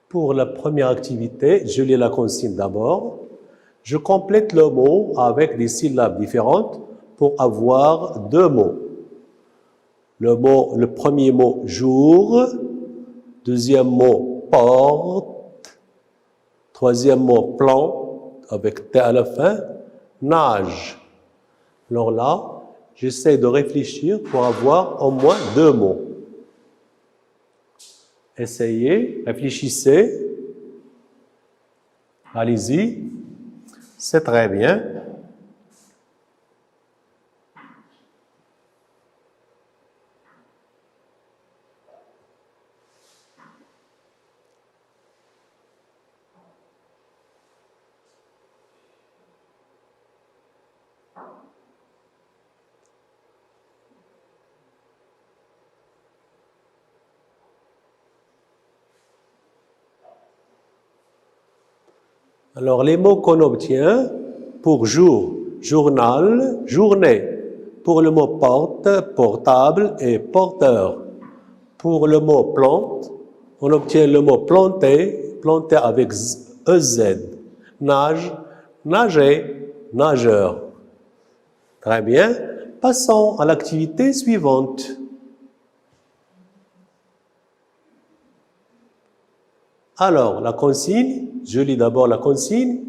Pour la première activité, je lis la consigne d'abord. Je complète le mot avec des syllabes différentes pour avoir deux mots. Le premier mot jour, deuxième mot porte, troisième mot plan avec T à la fin, nage. Alors là, j'essaie de réfléchir pour avoir au moins deux mots. Essayez, réfléchissez. Allez-y. C'est très bien. Alors, les mots qu'on obtient pour jour, journal, journée. Pour le mot porte, portable et porteur. Pour le mot plante, on obtient le mot planter, planter avec EZ. Nage, nager, nageur. Très bien. Passons à l'activité suivante. Alors, la consigne, je lis d'abord la consigne.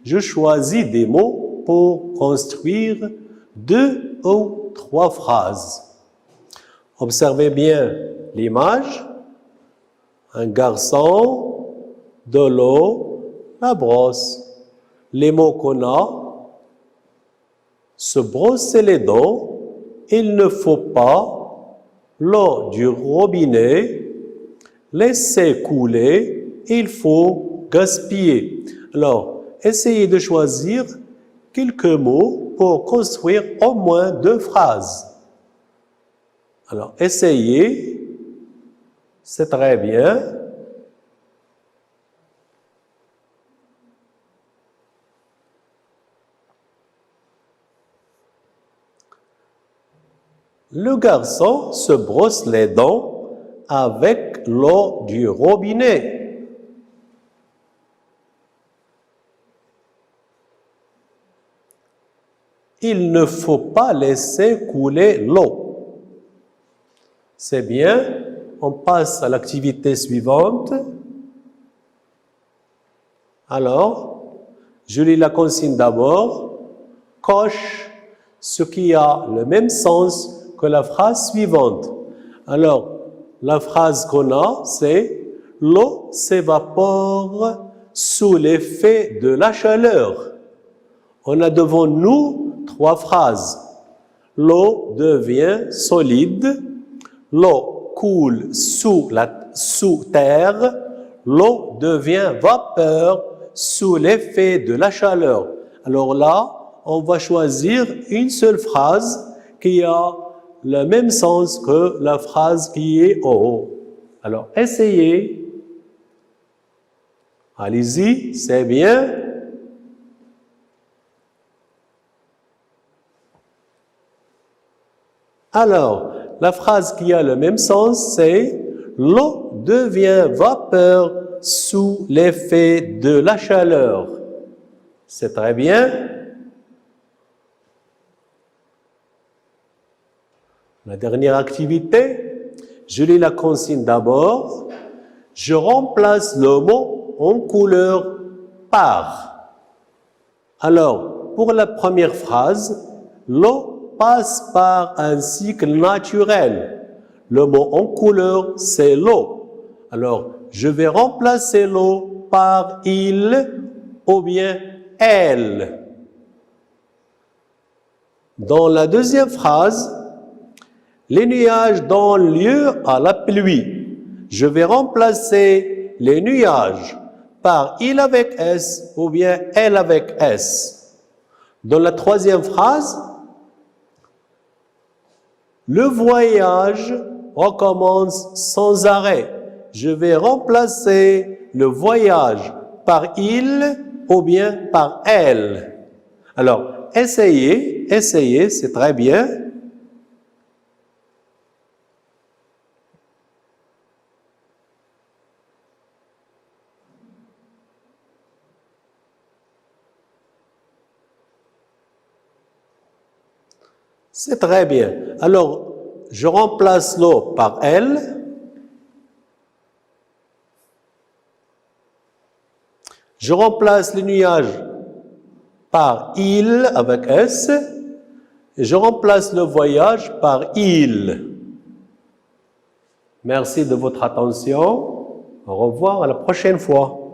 Je choisis des mots pour construire 2 ou 3 phrases. Observez bien l'image. Un garçon, de l'eau, la brosse. Les mots qu'on a, se brosser les dents, il ne faut pas l'eau du robinet, laisser couler, il faut gaspiller. Alors, essayez de choisir quelques mots pour construire au moins 2 phrases. Alors, essayez, c'est très bien. Le garçon se brosse les dents avec l'eau du robinet. Il ne faut pas laisser couler l'eau. C'est bien. On passe à l'activité suivante. Alors, je lis la consigne d'abord. Coche ce qui a le même sens que la phrase suivante. Alors, la phrase qu'on a, c'est « L'eau s'évapore sous l'effet de la chaleur ». On a devant nous 3 phrases. L'eau devient solide, l'eau coule sous terre, l'eau devient vapeur sous l'effet de la chaleur. Alors là, on va choisir une seule phrase qui a le même sens que la phrase qui est au haut. Alors, essayez. Allez-y, c'est bien. Alors, la phrase qui a le même sens, c'est « L'eau devient vapeur sous l'effet de la chaleur ». C'est très bien. La dernière activité, je lis la consigne d'abord. Je remplace le mot en couleur par. Alors, pour la première phrase, l'eau passe par un cycle naturel. Le mot en couleur, c'est l'eau. Alors, je vais remplacer l'eau par il ou bien elle. Dans la deuxième phrase, les nuages donnent lieu à la pluie. Je vais remplacer les nuages par il avec S ou bien elle avec S. Dans la troisième phrase, le voyage recommence sans arrêt. Je vais remplacer le voyage par il ou bien par elle. Alors, essayez, c'est très bien. C'est très bien. Alors, je remplace l'eau par elle. Je remplace les nuages par il avec S. Et je remplace le voyage par il. Merci de votre attention. Au revoir, à la prochaine fois.